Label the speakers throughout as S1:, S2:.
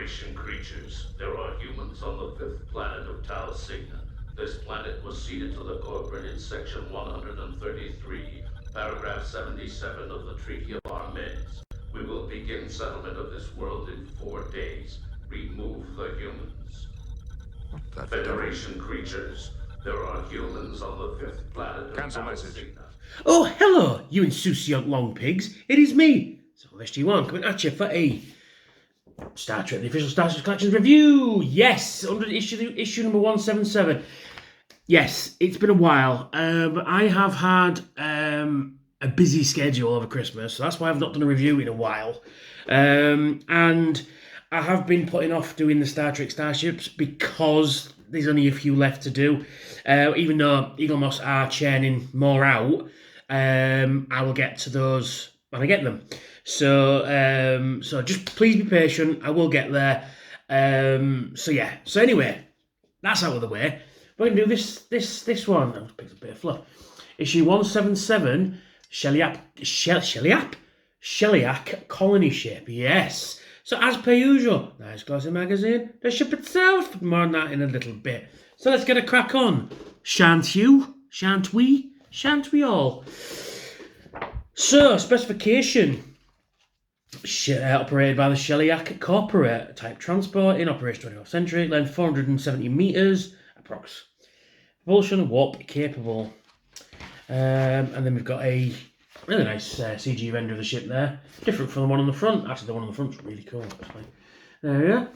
S1: Federation creatures. There are humans on the fifth planet of Tau Cygna. This planet was ceded to the Corporate in Section 133, Paragraph 77 of the Treaty of Armids. We will begin settlement of this world in 4 days. Remove the humans. Federation creatures. There are humans on the fifth planet of
S2: Cancel
S1: Tau
S2: message.
S1: Cygna.
S3: Oh, hello, you insouciant long pigs. It is me, SG1, coming at you for a Star Trek, the official Starships Collections review. Yes, under issue number 177. Yes, it's been a while. I have had a busy schedule over Christmas, so that's why I've not done a review in a while. And I have been putting off doing the Star Trek Starships because there's only a few left to do. Even though Eagle Moss are churning more out, I will get to those when I get them. So just please be patient. I will get there. So anyway, that's out of the way. We're going to do this one. I've picked a bit of fluff. Issue 177, Sheliak colony ship. Yes. So as per usual, nice glossy magazine. The ship itself. More on that in a little bit. So let's get a crack on. Shan't you? Shan't we? Shan't we all? So specification. Operated by the Sheliak Corporate. Type transport in operation 21st century. Length 470 meters. Approx. Propulsion warp capable. And then we've got a really nice CG render of the ship there. Different from the one on the front. Actually, the one on the front's really cool. Actually. There we are.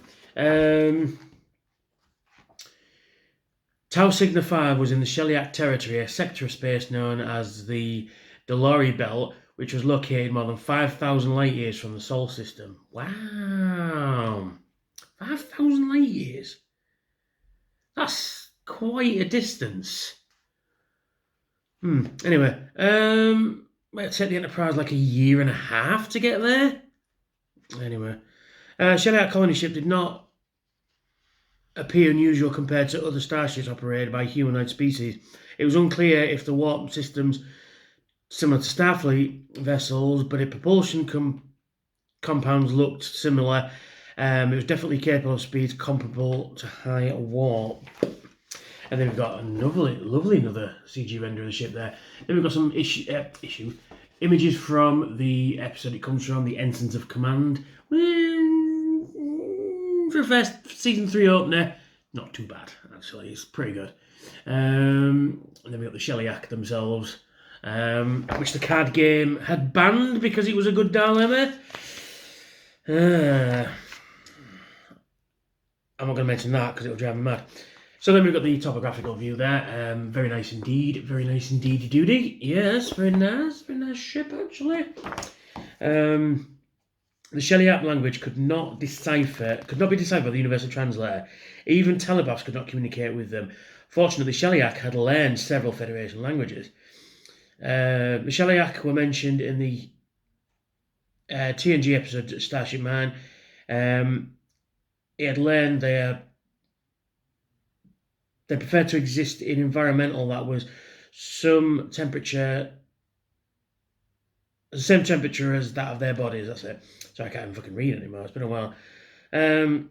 S3: Tau Cygna 5 was in the Sheliak territory, a sector of space known as the Delori Belt, which was located more than 5,000 light years from the Sol system. Wow. 5,000 light years. That's quite a distance. Anyway, it took the Enterprise like a year and a half to get there. Anyway, Sheliak colony ship did not appear unusual compared to other starships operated by humanoid species. It was unclear if the warp systems similar to Starfleet vessels, but its propulsion compounds looked similar. It was definitely capable of speeds comparable to high warp. And then we've got another CG render of the ship there. Then we've got some images from the episode it comes from, the Ensigns of Command. For a first season 3 opener, not too bad, actually. It's pretty good. And then we've got the Sheliak themselves, which the card game had banned because it was a good dilemma. I'm not going to mention that because it'll drive me mad. So then we've got the topographical view there. Very nice indeed. Very nice indeed, Doody. Yes, very nice. Very nice ship, actually. The Sheliak language could not be deciphered by the Universal Translator. Even telepaths could not communicate with them. Fortunately, Sheliak had learned several Federation languages. The Sheliak were mentioned in the TNG episode Starship Mine. He had learned they preferred to exist in environmental that was the same temperature as that of their bodies. That's it. So I can't even fucking read anymore. It's been a while. The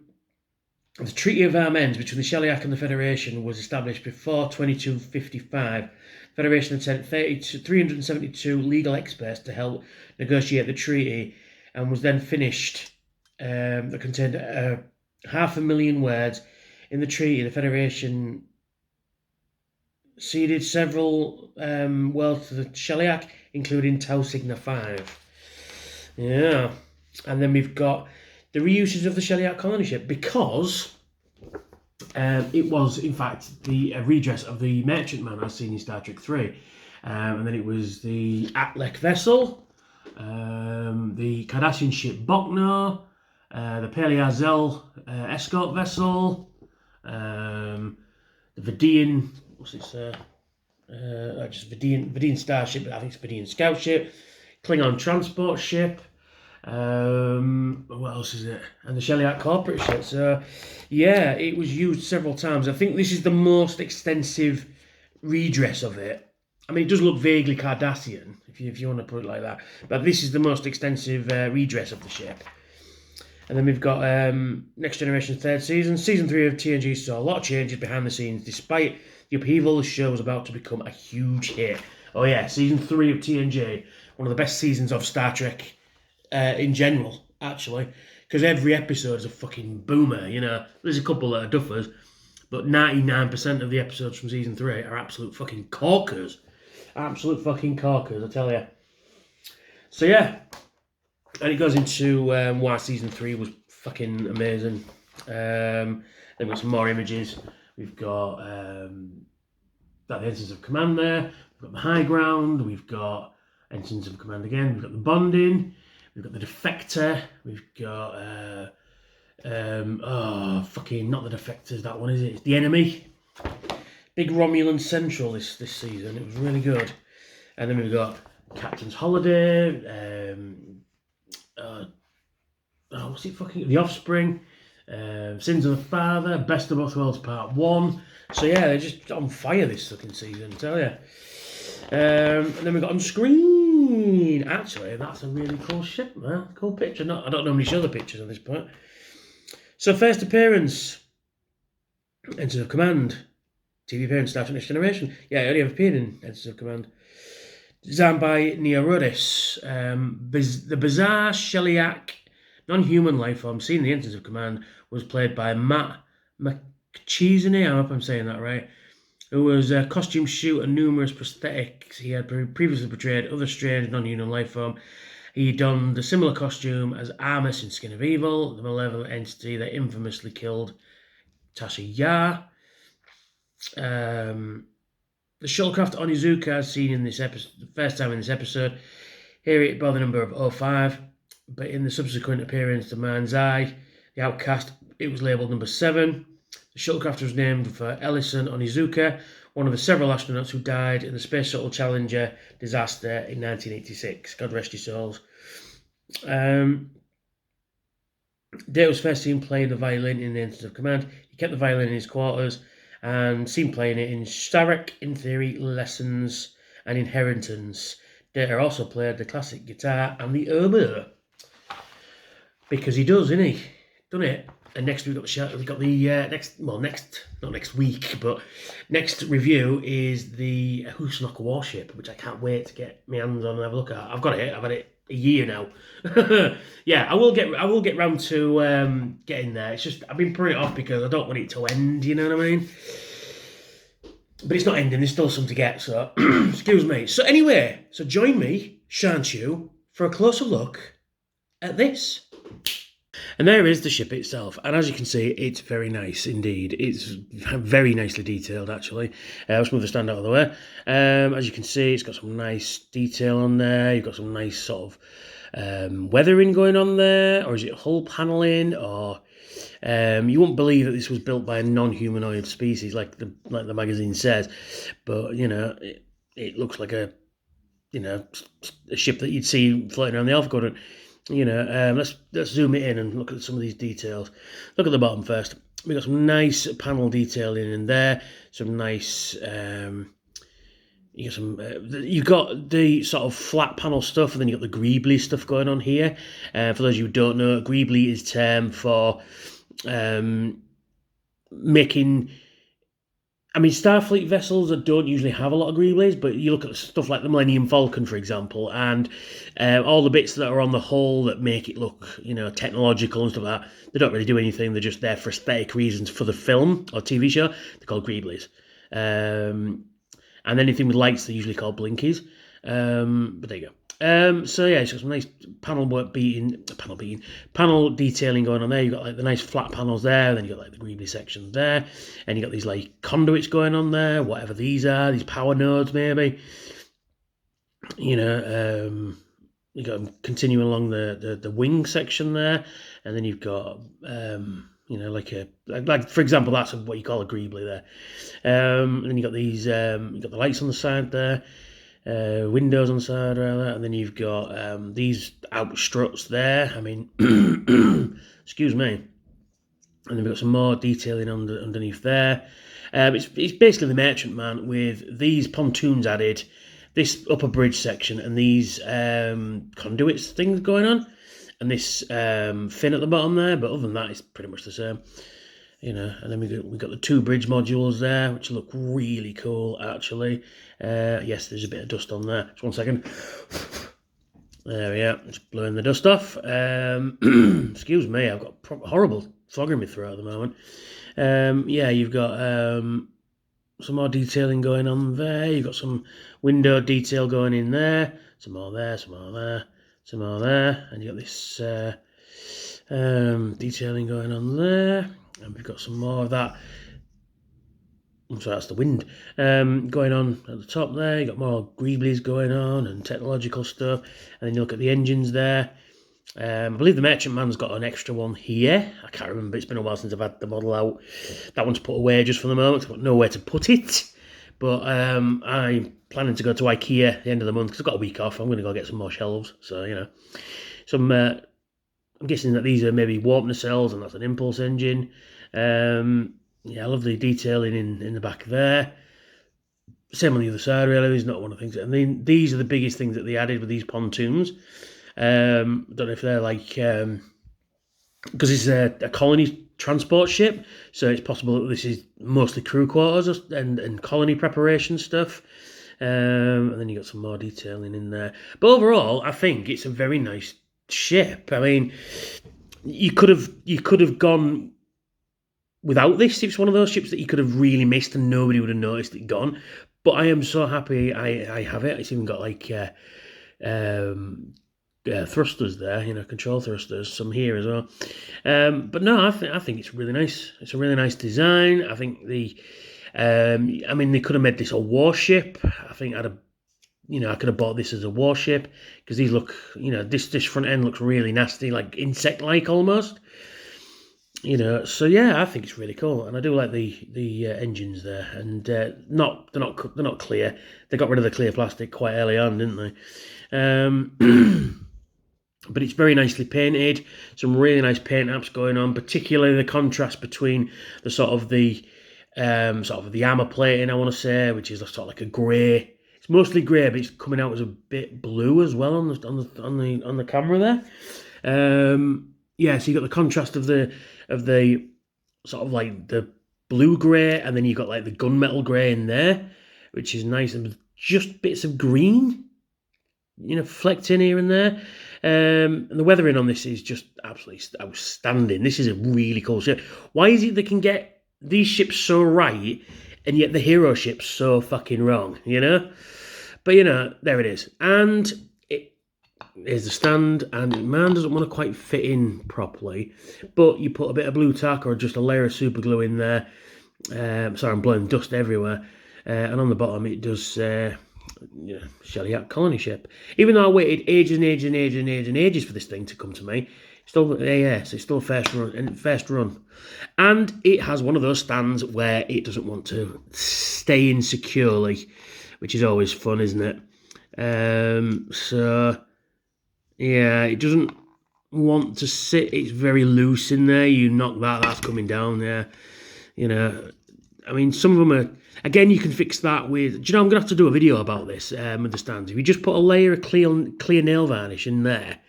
S3: Treaty of Armids between the Sheliak and the Federation was established before 2255. The Federation had sent 372 legal experts to help negotiate the treaty, and was then finished. That contained 500,000 words. In the treaty, the Federation ceded several worlds to the Sheliak, including Tau Cygna 5. Yeah. And then we've got the reusage of the Sheliak colony ship because it was, in fact, the redress of the Merchantman as seen in Star Trek 3. And then it was the Atlek vessel, the Cardassian ship Bokno, the Paleazel escort vessel, the Vidian, just Vidian starship, I think it's Vidian scout ship, Klingon transport ship, what else is it? And the Sheliak Corporate ship. So, yeah, it was used several times. I think this is the most extensive redress of it. I mean, it does look vaguely Cardassian, if you want to put it like that. But this is the most extensive redress of the ship. And then we've got Next Generation third season. Season 3 of TNG saw a lot of changes behind the scenes. Despite the upheaval, the show was about to become a huge hit. Oh yeah, Season 3 of TNG, one of the best seasons of Star Trek in general, actually. Because every episode is a fucking boomer, you know. There's a couple that are duffers, but 99% of the episodes from Season 3 are absolute fucking corkers. Absolute fucking corkers, I tell you. So yeah, and it goes into why Season 3 was fucking amazing. Then we've got some more images. We've got the Ensigns of Command there. We've got the High Ground. We've got Ensigns of Command again. We've got the Bonding. We've got the Defector. We've got fucking not the Defectors. That one is it? It's the Enemy. Big Romulan Central this season. It was really good. And then we've got Captain's Holiday. What's it fucking? The Offspring. Sins of the Father. Best of Both Worlds Part 1. So yeah, they're just on fire this fucking season, I tell you. And then we've got on screen. Actually, that's a really cool ship, man. Cool picture. I don't normally show the pictures at this point. So first appearance. Ensigns of Command. TV appearance, Star Trek Next Generation. Yeah, I only have appeared in Ensigns of Command. Designed by Neo Rodis. The bizarre Sheliak non-human life form seen in the Ensigns of Command was played by Matt McChesney, I hope I'm saying that right, who was a costume shoot and numerous prosthetics. He had previously portrayed other strange non-human life form. He donned a similar costume as Armus in Skin of Evil, the malevolent entity that infamously killed Tasha Yar. The shuttlecraft Onizuka, as seen in this episode, the first time in this episode, here it bore the number of 05, but in the subsequent appearance to Man's Eye, the Outcast, it was labelled number 7. The shuttlecraft was named for Ellison Onizuka, one of the several astronauts who died in the Space Shuttle Challenger disaster in 1986. God rest your souls. Data was first seen playing the violin in the Ensigns of Command. He kept the violin in his quarters and seen playing it in Star Trek, In Theory, Lessons, and Inheritance. Data also played the classic guitar and the oboe. Because he does, isn't he? Done it. And next we've got next week, but next review is the Husnock warship, which I can't wait to get my hands on and have a look at. I've got it. I've had it a year now. Yeah, I will get round to getting there. It's just I've been putting it off because I don't want it to end. You know what I mean? But it's not ending. There's still some to get. So excuse me. So anyway, join me, shan't you, for a closer look at this. And there is the ship itself, and as you can see, it's very nice indeed. It's very nicely detailed, actually. Let's move the stand out of the way. As you can see, it's got some nice detail on there. You've got some nice sort of weathering going on there, or is it hull paneling, or you won't believe that this was built by a non-humanoid species, like the magazine says. But you know, it looks like a ship that you'd see floating around the Alpha Quadrant. You know, let's zoom it in and look at some of these details. Look at the bottom first. We've got some nice panel detailing in there. Some nice, you've got the sort of flat panel stuff, and then you've got the greebly stuff going on here. For those of you who don't know, greebly is term for making... I mean, Starfleet vessels don't usually have a lot of greeblies, but you look at stuff like the Millennium Falcon, for example, and all the bits that are on the hull that make it look, technological and stuff like that, they don't really do anything. They're just there for aesthetic reasons for the film or TV show. They're called greeblies. And anything with lights, they're usually called blinkies. But there you go. So yeah, it's got some nice panel detailing going on there. You've got like the nice flat panels there, then you've got like the greebly sections there, and you've got these like conduits going on there, whatever these are, these power nodes maybe. You got them continuing along the wing section there, and then you've got like for example, that's what you call a greebly there. And then you've got these you've got the lights on the side there. Windows on the side rather, and then you've got these out struts there. I mean, excuse me. And then we've got some more detailing underneath there. It's basically the merchantman with these pontoons added, this upper bridge section, and these conduits things going on. and this fin at the bottom there, but other than that, it's pretty much the same. You know, and then we got the 2 bridge modules there, which look really cool, actually. Yes, there's a bit of dust on there. Just 1 second. There we are, just blowing the dust off. Excuse me, I've got horrible fog in my throat at the moment. Yeah, you've got some more detailing going on there. You've got some window detail going in there. Some more there, some more there, some more there. And you've got this detailing going on there. And we've got some more of that. I'm sorry, that's the wind. Going on at the top there. You've got more greeblies going on and technological stuff. And then you look at the engines there. I believe the Merchantman's got an extra one here. I can't remember. It's been a while since I've had the model out. That one's put away just for the moment. I've got nowhere to put it. But I'm planning to go to IKEA at the end of the month because I've got a week off. I'm going to go get some more shelves. So, you know, some... I'm guessing that these are maybe warp nacelles, and that's an impulse engine. Yeah, I love the detailing in the back there. Same on the other side, really. There's not one of the things. I mean, these are the biggest things that they added with these pontoons. Don't know if they're like... because it's a colony transport ship, so it's possible that this is mostly crew quarters and colony preparation stuff. And then you got some more detailing in there. But overall, I think it's a very nice ship. I mean, you could have gone without this. It's one of those ships that you could have really missed and nobody would have noticed it gone. But I am so happy I have it. It's even got like thrusters there, you know, control thrusters, some here as well. But no, I think it's really nice. It's a really nice design. I think I mean, they could have made this a warship. I think I could have bought this as a warship because these look, you know, this front end looks really nasty, like insect-like almost. You know, so yeah, I think it's really cool, and I do like the engines there, and they're not clear. They got rid of the clear plastic quite early on, didn't they? But it's very nicely painted. Some really nice paint apps going on, particularly the contrast between the sort of the armor plating, I want to say, which is sort of like a grey. It's mostly grey, but it's coming out as a bit blue as well on the camera there. Yeah, so you got the contrast of the sort of like the blue grey, and then you got like the gunmetal grey in there, which is nice, and just bits of green, you know, flecked in here and there. And the weathering on this is just absolutely outstanding. This is a really cool ship. Why is it they can get these ships so right, and yet the hero ship's so fucking wrong, you know? But, you know, there it is. And here's the stand, and mine doesn't want to quite fit in properly, but you put a bit of blue tack or just a layer of super glue in there. Sorry, I'm blowing dust everywhere. And on the bottom, it does Sheliak colony ship. Even though I waited ages and ages and ages and ages and ages for this thing to come to me, still AS, it's still first run. And it has one of those stands where it doesn't want to stay in securely, which is always fun, isn't it? So yeah, it doesn't want to sit. It's very loose in there. You knock that's coming down there. You know, I mean, some of them are. Again, you can fix that with. Do you know? I'm gonna have to do a video about this with the stands. If you just put a layer of clear nail varnish in there,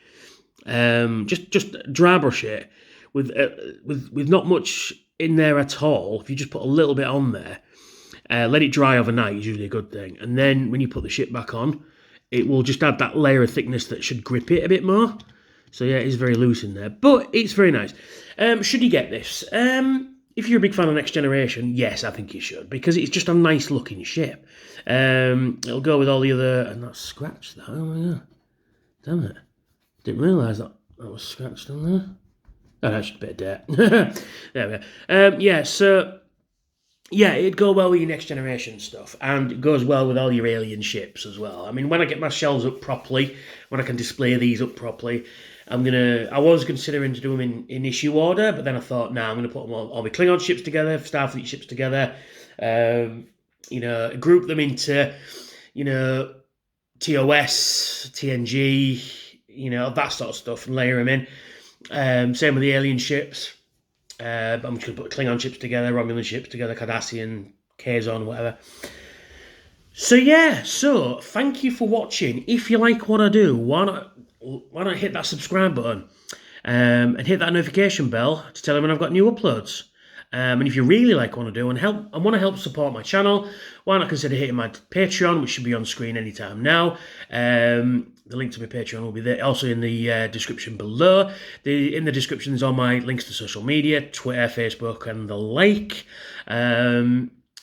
S3: just dry brush it with not much in there at all. If you just put a little bit on there, let it dry overnight is usually a good thing. And then when you put the ship back on, it will just add that layer of thickness that should grip it a bit more. So yeah, it is very loose in there, but it's very nice. Should you get this? If you're a big fan of Next Generation, yes, I think you should, because it's just a nice looking ship. It'll go with all the other, and that's scratched that. Oh my god, damn it! Didn't realise that was scratched on there. Oh, that's just a bit of dirt. There we go. Yeah, so yeah, it'd go well with your Next Generation stuff, and it goes well with all your alien ships as well. I mean, when I get my shelves up properly, when I can display these up properly, I was considering to do them in issue order, but then I thought, nah, I'm gonna put them all my Klingon ships together, Starfleet ships together, you know, group them into, you know, TOS, TNG, you know, that sort of stuff, and layer them in. Same with the alien ships. I'm just going to put Klingon ships together, Romulan ships together, Cardassian, Kazon, whatever. So yeah, thank you for watching. If you like what I do, why why don't hit that subscribe button and hit that notification bell to tell you when I've got new uploads. And if you really like what I do and want to help support my channel, why not consider hitting my Patreon, which should be on screen anytime now. The link to my Patreon will be there, also in the description below. In the description is all my links to social media, Twitter, Facebook, and the like.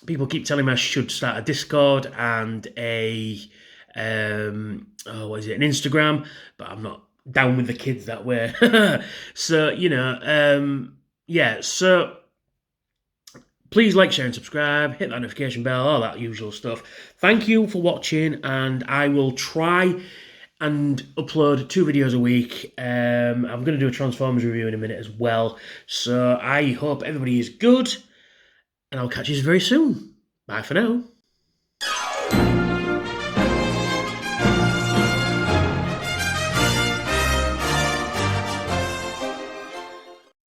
S3: People keep telling me I should start a Discord and an Instagram, but I'm not down with the kids that way. So, yeah, so please like, share, and subscribe, hit that notification bell, all that usual stuff. Thank you for watching, and I will try and upload 2 videos a week. I'm going to do a Transformers review in a minute as well. So I hope everybody is good, and I'll catch you very soon. Bye for now.